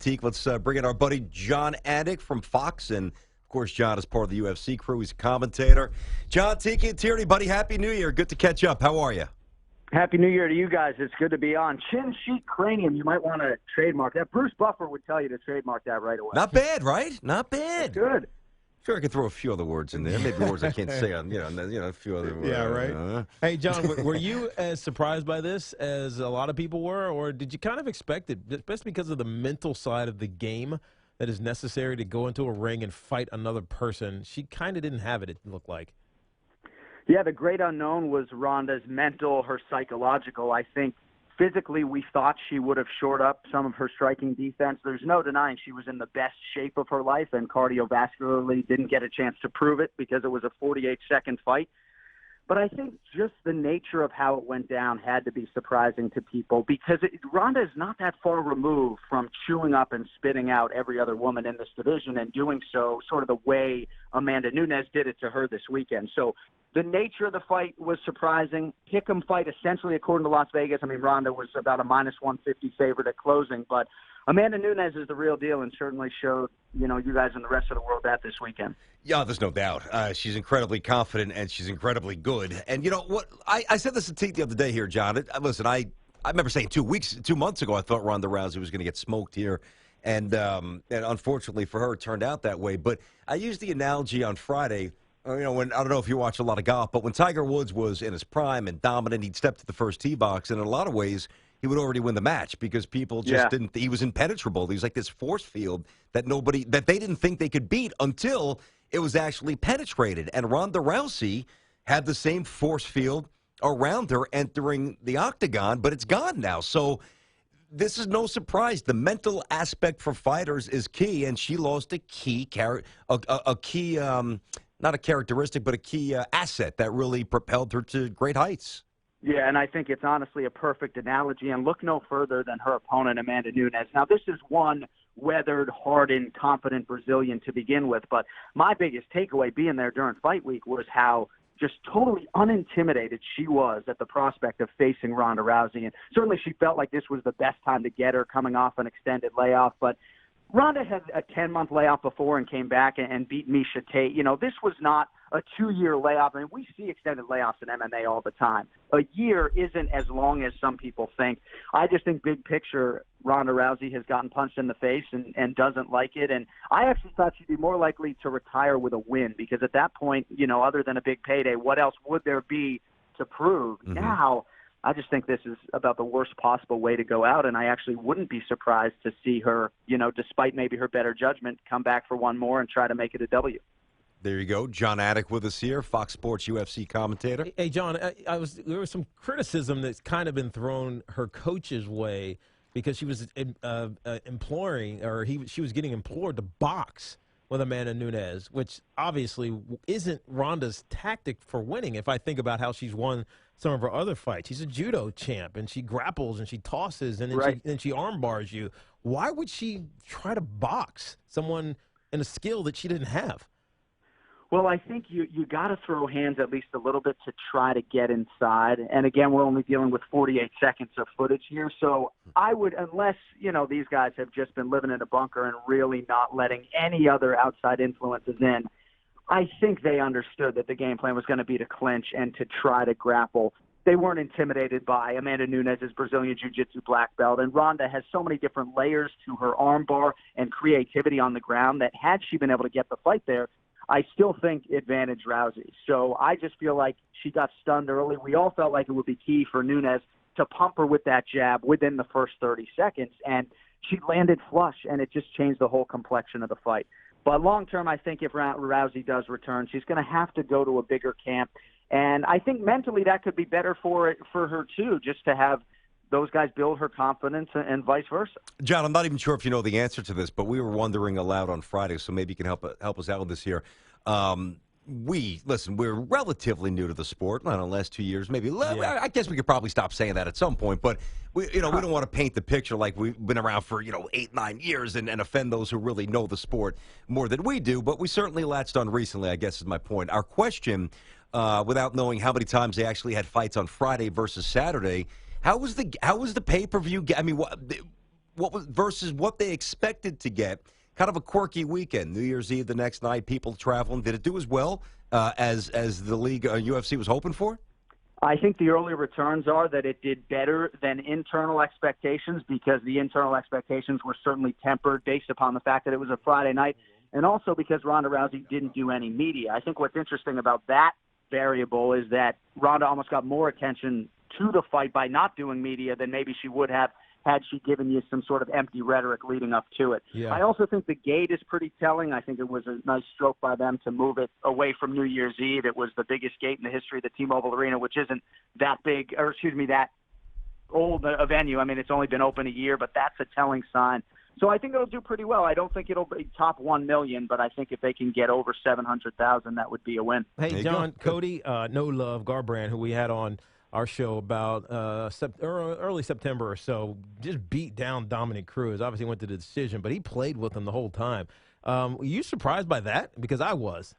Teak. Let's bring in our buddy Jon Anik from Fox. And, of course, Jon is part of the UFC crew. He's a commentator. Jon, Tiki Tierney, buddy, Happy New Year. Good to catch up. How are you? Happy New Year to you guys. It's good to be on. Chin Sheet Cranium, you might want to trademark that. Bruce Buffer would tell you to trademark that right away. Not bad, right? Not bad. That's good. Sure, I could throw a few other words in there. Maybe words I can't say on, a few other words. Yeah, right. Hey, Jon, were you as surprised by this as a lot of people were, or did you kind of expect it, especially because of the mental side of the game that is necessary to go into a ring and fight another person? She kind of didn't have it looked like. Yeah, the great unknown was Ronda's mental, her psychological. I think physically we thought she would have shored up some of her striking defense. There's no denying she was in the best shape of her life, and cardiovascularly didn't get a chance to prove it because it was a 48-second fight. But I think just the nature of how it went down had to be surprising to people because Ronda is not that far removed from chewing up and spitting out every other woman in this division and doing so sort of the way Amanda Nunes did it to her this weekend. So the nature of the fight was surprising. Pick'em fight, essentially, according to Las Vegas. I mean, Ronda was about a -150 favorite at closing, but Amanda Nunes is the real deal and certainly showed, you guys and the rest of the world that this weekend. Yeah, there's no doubt. She's incredibly confident, and she's incredibly good. And you know what? I said this to Teak the other day here, Jon. Listen, I remember saying 2 months ago I thought Ronda Rousey was going to get smoked here. And unfortunately for her, it turned out that way. But I used the analogy on Friday. When I don't know if you watch a lot of golf, but when Tiger Woods was in his prime and dominant, he'd step to the first tee box, and in a lot of ways, he would already win the match because people just didn't. He was impenetrable. He was like this force field that they didn't think they could beat until it was actually penetrated. And Ronda Rousey had the same force field around her entering the octagon, but it's gone now. So this is no surprise. The mental aspect for fighters is key, and she lost a key not a characteristic, but a key asset that really propelled her to great heights. Yeah, and I think it's honestly a perfect analogy. And look no further than her opponent, Amanda Nunes. Now, this is one weathered, hardened, confident Brazilian to begin with. But my biggest takeaway being there during fight week was how just totally unintimidated she was at the prospect of facing Ronda Rousey. And certainly she felt like this was the best time to get her coming off an extended layoff. But Ronda had a 10-month layoff before and came back and beat Miesha Tate. This was not a 2-year layoff. I mean, we see extended layoffs in MMA all the time. A year isn't as long as some people think. I just think big picture, Ronda Rousey has gotten punched in the face and doesn't like it. And I actually thought she'd be more likely to retire with a win because at that point, other than a big payday, what else would there be to prove? Mm-hmm. Now, I just think this is about the worst possible way to go out, and I actually wouldn't be surprised to see her, despite maybe her better judgment, come back for one more and try to make it a W. There you go. Jon Anik with us here, Fox Sports UFC commentator. Hey, Jon, there was some criticism that's kind of been thrown her coach's way because she was she was getting implored to box with Amanda Nunes, which obviously isn't Ronda's tactic for winning. If I think about how she's won some of her other fights, she's a judo champ, and she grapples and she tosses and then she arm bars you. Why would she try to box someone in a skill that she didn't have? Well, I think you got to throw hands at least a little bit to try to get inside. And again, we're only dealing with 48 seconds of footage here. So I would, unless, these guys have just been living in a bunker and really not letting any other outside influences in, I think they understood that the game plan was going to be to clinch and to try to grapple. They weren't intimidated by Amanda Nunes' Brazilian Jiu-Jitsu black belt. And Ronda has so many different layers to her armbar and creativity on the ground that had she been able to get the fight there, I still think advantage Rousey. So I just feel like she got stunned early. We all felt like it would be key for Nunes to pump her with that jab within the first 30 seconds. And she landed flush, and it just changed the whole complexion of the fight. But long term, I think if Rousey does return, she's going to have to go to a bigger camp. And I think mentally that could be better for her, too, just to have those guys build her confidence and vice versa. Jon, I'm not even sure if you know the answer to this, but we were wondering aloud on Friday, so maybe you can help us out with this here. We're relatively new to the sport. Not in the last 2 years, maybe. Yeah. I guess we could probably stop saying that at some point. But we don't want to paint the picture like we've been around for 8-9 years and offend those who really know the sport more than we do. But we certainly latched on recently, I guess is my point. Our question, without knowing how many times they actually had fights on Friday versus Saturday, how was the pay-per-view? I mean, versus what they expected to get. Kind of a quirky weekend. New Year's Eve the next night, people traveling. Did it do as well as the league UFC was hoping for? I think the early returns are that it did better than internal expectations, because the internal expectations were certainly tempered based upon the fact that it was a Friday night, and also because Ronda Rousey didn't do any media. I think what's interesting about that variable is that Ronda almost got more attention to the fight by not doing media than maybe she would have had she given you some sort of empty rhetoric leading up to it. Yeah. I also think the gate is pretty telling. I think it was a nice stroke by them to move it away from New Year's Eve. It was the biggest gate in the history of the T-Mobile Arena, which isn't that big, or excuse me, that old a venue. I mean, it's only been open a year, but that's a telling sign. So I think it'll do pretty well. I don't think it'll be top 1 million, but I think if they can get over 700,000, that would be a win. Hey, John, Cody, No Love Garbrandt, who we had on our show about early September or so, just beat down Dominic Cruz. Obviously went to the decision, but he played with him the whole time. Were you surprised by that? Because I was.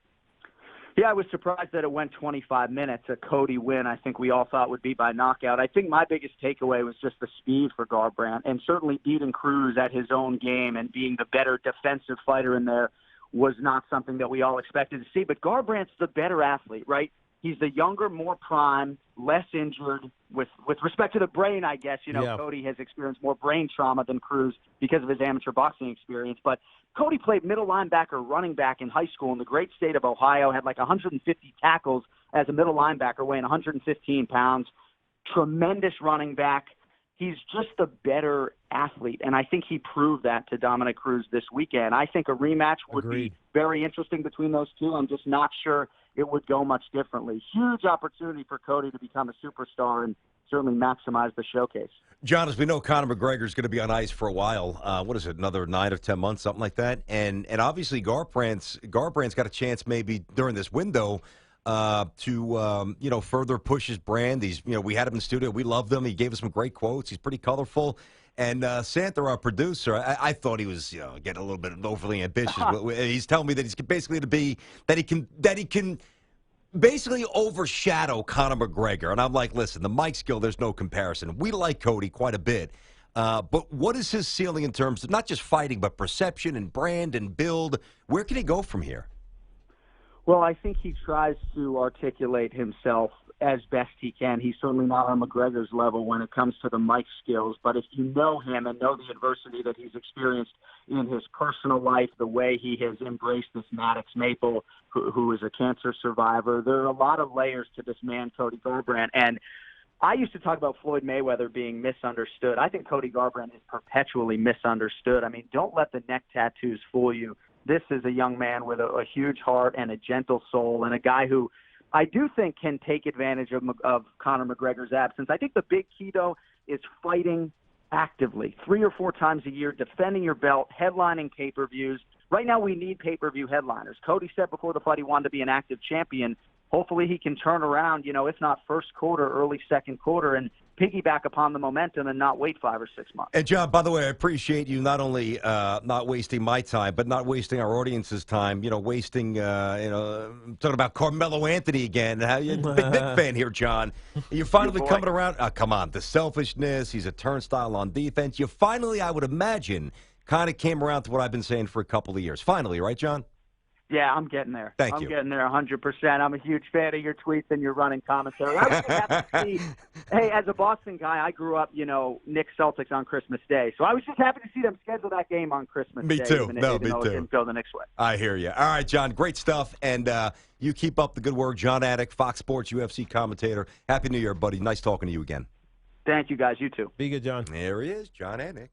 Yeah, I was surprised that it went 25 minutes. A Cody win, I think we all thought would be by knockout. I think my biggest takeaway was just the speed for Garbrandt, and certainly beating Cruz at his own game and being the better defensive fighter in there was not something that we all expected to see. But Garbrandt's the better athlete, right? He's the younger, more prime, less injured. With respect to the brain, I guess, Yeah. Cody has experienced more brain trauma than Cruz because of his amateur boxing experience. But Cody played middle linebacker, running back in high school in the great state of Ohio, had like 150 tackles as a middle linebacker, weighing 115 pounds. Tremendous running back. He's just a better athlete, and I think he proved that to Dominic Cruz this weekend. I think a rematch would Agreed. be very interesting between those two. I'm just not sure it would go much differently. Huge opportunity for Cody to become a superstar and certainly maximize the showcase. John, as we know, Conor McGregor's going to be on ice for a while. What is it, another 9 or 10 months, something like that? And obviously Garbrandt's got a chance maybe during this window to further push his brand. We had him in the studio. We loved him. He gave us some great quotes. He's pretty colorful. And Santa, our producer, I thought he was getting a little bit overly ambitious. But he's telling me that he's basically that he can basically overshadow Conor McGregor. And I'm like, listen, the mic skill, there's no comparison. We like Cody quite a bit. But what is his ceiling in terms of not just fighting, but perception and brand and build? Where can he go from here? Well, I think he tries to articulate himself as best he can. He's certainly not on McGregor's level when it comes to the mic skills, but if you know him and know the adversity that he's experienced in his personal life, the way he has embraced this Maddox Maple, who is a cancer survivor, there are a lot of layers to this man, Cody Garbrandt. And I used to talk about Floyd Mayweather being misunderstood. I think Cody Garbrandt is perpetually misunderstood. I mean, don't let the neck tattoos fool you. This is a young man with a huge heart and a gentle soul, and a guy who I do think can take advantage of Conor McGregor's absence. I think the big key, though, is fighting actively 3 or 4 times a year, defending your belt, headlining pay-per-views. Right now we need pay-per-view headliners. Cody said before the fight he wanted to be an active champion. Hopefully he can turn around, if not first quarter, early second quarter, and piggyback upon the momentum and not wait 5 or 6 months. And, John, by the way, I appreciate you not only not wasting my time, but not wasting our audience's time, talking about Carmelo Anthony again. Big fan here, John. You're finally coming around. Come on, the selfishness. He's a turnstile on defense. You finally, I would imagine, kind of came around to what I've been saying for a couple of years. Finally, right, John? Yeah, I'm getting there. Thank you. I'm getting there 100%. I'm a huge fan of your tweets and your running commentary. I was just happy to see, hey, as a Boston guy, I grew up, Knicks Celtics on Christmas Day. So I was just happy to see them schedule that game on Christmas Day. Me too. Even No, even me though too. It didn't go the Knicks way. I hear you. All right, John, great stuff. And you keep up the good work. Jon Anik, Fox Sports UFC commentator. Happy New Year, buddy. Nice talking to you again. Thank you, guys. You too. Be good, John. There he is, Jon Anik.